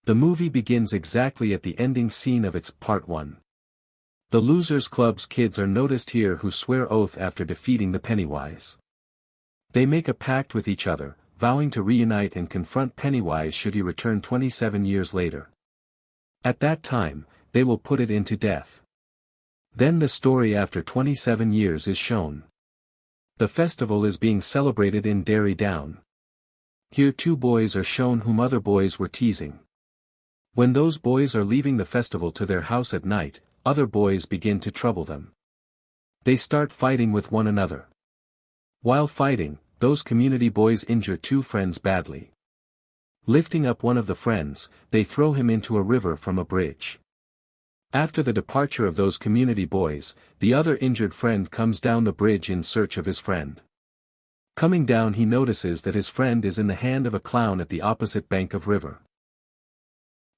The movie begins exactly at the ending scene of its Part 1. The Losers Club's kids are noticed here who swear oath after defeating the Pennywise. They make a pact with each other, vowing to reunite and confront Pennywise should he return 27 years later. At that time, they will put it into death. Then the story after 27 years is shown. The festival is being celebrated in Derry Down. Here two boys are shown whom other boys were teasing. When those boys are leaving the festival to their house at night, other boys begin to trouble them. They start fighting with one another. While fighting, those community boys injure two friends badly. Lifting up one of the friends, they throw him into a river from a bridge. After the departure of those community boys, the other injured friend comes down the bridge in search of his friend. Coming down, he notices that his friend is in the hand of a clown at the opposite bank of river.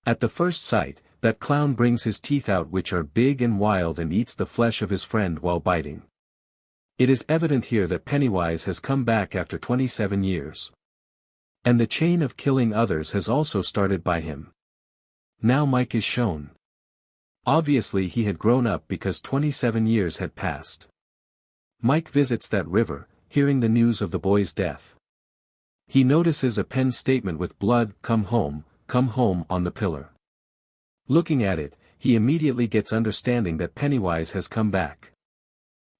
At the first sight, that clown brings his teeth out, which are big and wild, and eats the flesh of his friend while biting. It is evident here that Pennywise has come back after 27 years. And the chain of killing others has also started by him. Now Mike is shown. Obviously he had grown up because 27 years had passed. Mike visits that river, hearing the news of the boy's death. He notices a pen statement with "Blood, come home," on the pillar. Looking at it, he immediately gets understanding that Pennywise has come back.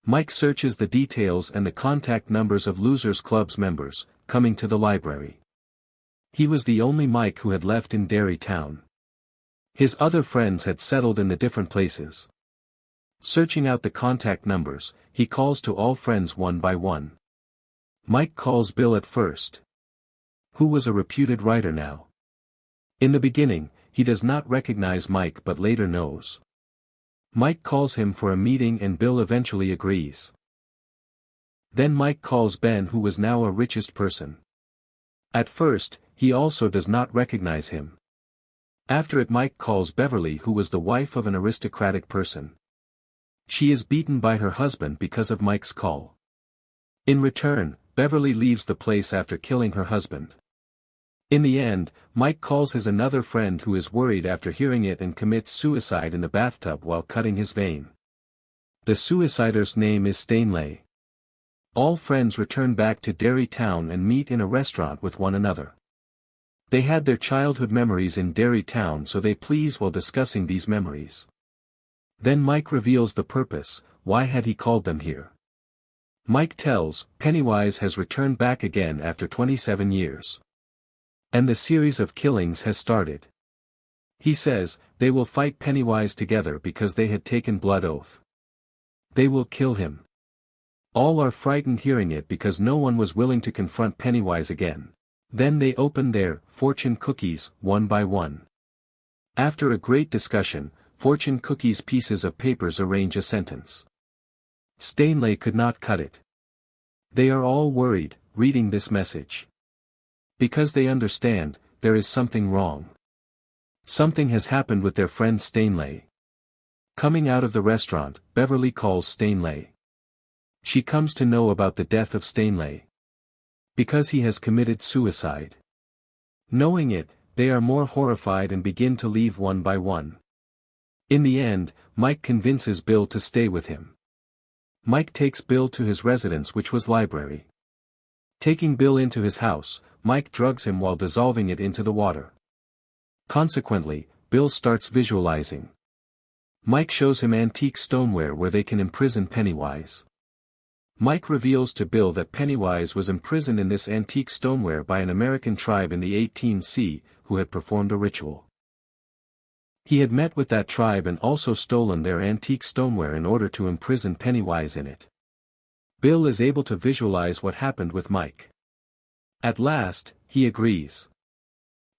Mike searches the details and the contact numbers of Losers Club's members, coming to the library. He was the only Mike who had left in Derry Town. His other friends had settled in the different places. Searching out the contact numbers, he calls to all friends one by one. Mike calls Bill at first, who was a reputed writer now. In the beginning, he does not recognize Mike but later knows. Mike calls him for a meeting and Bill eventually agrees. Then Mike calls Ben, who was now a richest person. At first, he also does not recognize him. After it, Mike calls Beverly, who was the wife of an aristocratic person. She is beaten by her husband because of Mike's call. In return, Beverly leaves the place after killing her husband. In the end, Mike calls his another friend who is worried after hearing it and commits suicide in the bathtub while cutting his vein. The suicider's name is Stanley. All friends return back to Derry Town and meet in a restaurant with one another. They had their childhood memories in Derry Town, so they please while discussing these memories. Then Mike reveals the purpose, why had he called them here. Mike tells, Pennywise has returned back again after 27 years. And the series of killings has started. He says, they will fight Pennywise together because they had taken blood oath. They will kill him. All are frightened hearing it because no one was willing to confront Pennywise again. Then they open their fortune cookies, one by one. After a great discussion, fortune cookies' pieces of papers arrange a sentence. Stanley could not cut it. They are all worried, reading this message. Because they understand, there is something wrong. Something has happened with their friend Stanley. Coming out of the restaurant, Beverly calls Stanley. She comes to know about the death of Stanley. Because he has committed suicide. Knowing it, they are more horrified and begin to leave one by one. In the end, Mike convinces Bill to stay with him. Mike takes Bill to his residence, which was library. Taking Bill into his house, Mike drugs him while dissolving it into the water. Consequently, Bill starts visualizing. Mike shows him antique stoneware where they can imprison Pennywise. Mike reveals to Bill that Pennywise was imprisoned in this antique stoneware by an American tribe in the 18C, who had performed a ritual. He had met with that tribe and also stolen their antique stoneware in order to imprison Pennywise in it. Bill is able to visualize what happened with Mike. At last, he agrees.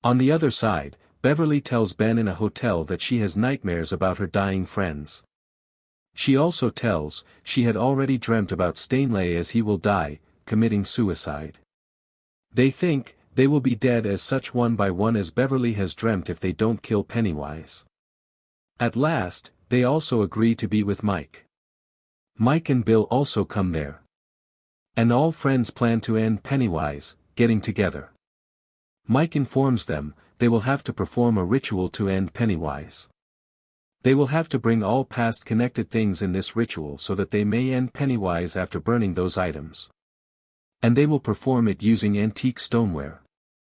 On the other side, Beverly tells Ben in a hotel that she has nightmares about her dying friends. She also tells, she had already dreamt about Stanley as he will die, committing suicide. They think, they will be dead as such one by one as Beverly has dreamt if they don't kill Pennywise. At last, they also agree to be with Mike. Mike and Bill also come there. And all friends plan to end Pennywise, getting together. Mike informs them, they will have to perform a ritual to end Pennywise. They will have to bring all past connected things in this ritual so that they may end Pennywise after burning those items. And they will perform it using antique stoneware.